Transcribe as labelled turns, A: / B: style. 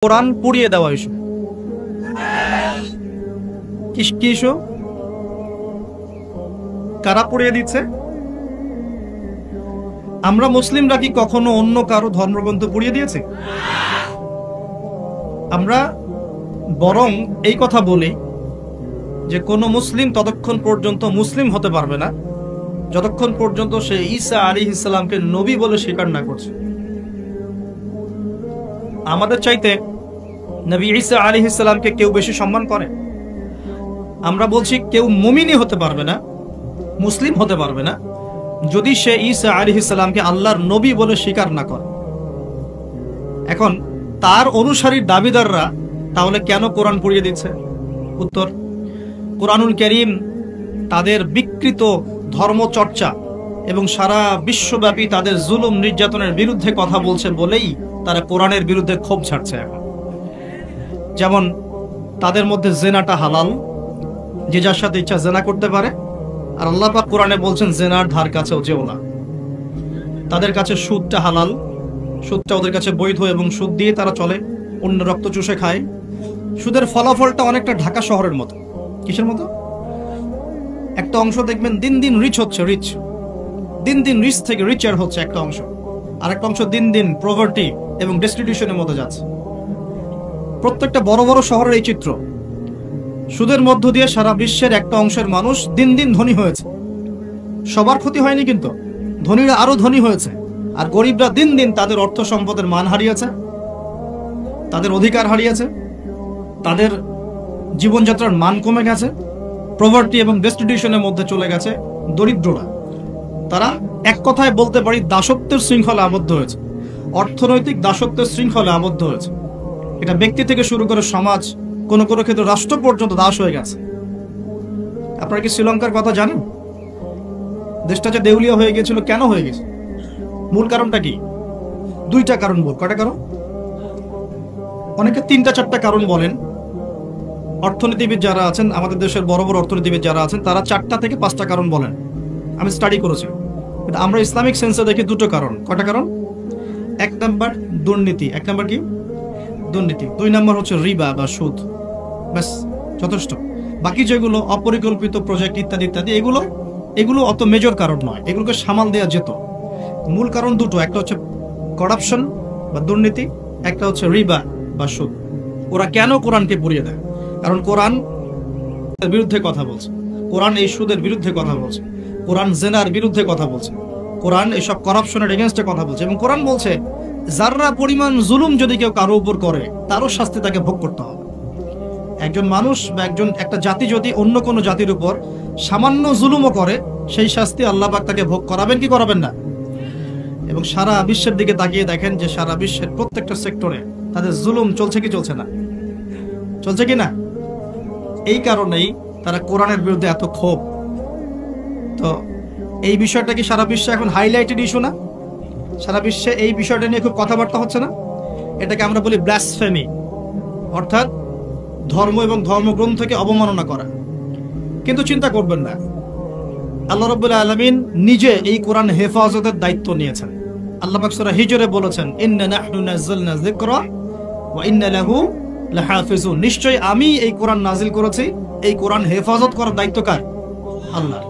A: কোরআন পুড়িয়ে দেওয়া ইস্যু। কি ইস্যু? কারা পুড়িয়ে দিচ্ছে? আমরা মুসলিমরা কি কখনো অন্য কারো ধর্মগ্রন্থ পুড়িয়ে দিয়েছি? আমরা বরং এই কথা বলি যে কোনো মুসলিম ততক্ষণ পর্যন্ত মুসলিম হতে পারবে না যতক্ষণ পর্যন্ত সে ঈসা আলাইহিস সালামকে নবী বলে স্বীকার না করছে। আমাদের চাইতে নবী ঈসা আলাইহিস সালামকে কেউ বেশি সম্মান করে? আমরা বলছি কেউ মুমিনই হতে পারবে না, মুসলিম হতে পারবে না যদি সে ঈসা আলাইহিস সালামকে আল্লাহর নবী বলে স্বীকার না করে। এখন তার অনুসারী দাবিদাররা তাহলে কেন কোরআন পড়িয়ে দিচ্ছে? উত্তর, কোরআনুল কারীম তাদের বিকৃত ধর্মচর্চা এবং সারা বিশ্বব্যাপী তাদের জুলুম নির্যাতনের বিরুদ্ধে কথা বলছে বলেই তারা কোরআনের বিরুদ্ধে ক্ষোভ ছাড়ছে। এখন যেমন তাদের মধ্যে জেনাটা হালাল, যে যার সাথে ইচ্ছা জেনা করতে পারে, আর আল্লাহ পাক কোরআনে বলছেন জেনার ধার কাছেও যেও না। তাদের কাছে সুদটা হালাল, সুদটা ওদের কাছে বৈধ এবং সুদ দিয়ে তারা চলে, অন্য রক্ত চুষে খায়। সুদের ফলাফলটা অনেকটা ঢাকা শহরের মতো। কিসের মতো? একটা অংশ দেখবেন দিন দিন রিচ হচ্ছে, দিন দিন রিচ থেকে রিচার হচ্ছে একটা অংশ, আর একটা অংশ দিন দিন প্রভার্টি এবং ডেস্টিটিউশনের মতো যাচ্ছে। প্রত্যেকটা বড় বড় শহরের এই চিত্র। সুদের মধ্য দিয়ে সারা বিশ্বের একটা অংশের মানুষ দিন দিন ধনী হয়েছে। সবার ক্ষতি হয়নি, কিন্তু ধনীরা আরো ধনী হয়েছে, আর গরিবরা দিন দিন তাদের অর্থ সম্পদের মান হারিয়েছে, তাদের অধিকার হারিয়েছে, তাদের জীবনযাত্রার মান কমে গেছে, প্রভার্টি এবং ডেস্টিটিউশনের মধ্যে চলে গেছে দরিদ্ররা। তারা এক কথায় বলতে পারি দাসত্বের শৃঙ্খলা আবদ্ধ হয়েছে, অর্থনৈতিক দাসত্বের শৃঙ্খলা আবদ্ধ হয়েছে। এটা ব্যক্তি থেকে শুরু করে সমাজ, কোনো কোনো ক্ষেত্রে রাষ্ট্র পর্যন্ত দাস হয়ে গেছে। আপনারা কি শ্রীলঙ্কার কথা জানেন? দেশটা যে দেউলিয়া হয়ে গেছিল, কেন হয়ে গেছে? মূল কারণটা কি? দুইটা কারণ বল। কয়টা কারণ? অনেকে তিনটা চারটা কারণ বলেন। অর্থনীতিবিদ যারা আছেন, আমাদের দেশের বড় বড় অর্থনীতিবিদ যারা আছেন, তারা 4টা থেকে 5টা কারণ বলেন। আমি স্টাডি করেছি, কিন্তু আমরা ইসলামিক সেন্সে দেখি 2টো কারণ। কয়টা কারণ? 1 নাম্বার দুর্নীতি। 1 নাম্বার কি? দুর্নীতি। 2 নাম্বার হচ্ছে রিবা বা সুদ। ব্যাস, যথেষ্ট। বাকি যেগুলো অপরিকল্পিত প্রজেক্ট ইত্যাদি ইত্যাদি, এগুলো অত মেজর কারণ নয়, এগুলোকে সামাল দেওয়া যেত। মূল কারণ 2টো, একটা হচ্ছে করাপশন বা দুর্নীতি, একটা হচ্ছে রিবা বা সুদ। ওরা কেন কোরআনকে পুড়িয়ে দেয়? কারণ কোরআন বিরুদ্ধে কথা বলছে, কোরআন এই সুদের বিরুদ্ধে কথা বলছে, কোরআন জেনার বিরুদ্ধে কথা বলছে, কোরআন এইসব করাপশনের এগেনস্টে কথা বলছে। এবং কোরআন বলছে যাররা পরিমাণ জুলুম যদি কেউ কারো উপর করে, তারও শাস্তি তাকে ভোগ করতে হবে। একজন মানুষ বা একটা জাতি যদি অন্য কোনো জাতির উপর সামান্য জুলুমও করে, সেই শাস্তি আল্লাহ পাক তাকে ভোগ করাবেন কি করাবেন না? এবং সারা বিশ্বের দিকে তাকিয়ে দেখেন যে সারা বিশ্বের প্রত্যেকটা সেক্টরে তাদের জুলুম চলছে কি চলছে না? চলছে কি না? এই কারণেই তারা কোরআনের বিরুদ্ধে এত ক্ষোভ। তো এই বিষয়টা কি সারা বিশ্বে এখন হাইলাইটেড ইস্যু না? সারা বিশ্বে এই বিষয়টা নিয়ে খুব কথাবার্তা হচ্ছে না? এটাকে আমরা বলি ব্লাসফেমি, অর্থাৎ ধর্ম এবং ধর্মগ্রন্থকে অবমাননা করা। কিন্তু চিন্তা করবেন না, আল্লাহ রাব্বুল আলামিন নিজে এই কোরআন হেফাজতের দায়িত্ব নিয়েছেন। আল্লাহ পাক সূরা হিজরে বলেছেন, ইন্না নাহনু নাযালনা যিকরা ওয়া ইন্না লাহু লাহাফিজুন। নিশ্চয়ই আমি এই কোরআন নাজিল করেছি, এই কোরআন হেফাজত করার দায়িত্ব কার? আল্লাহ।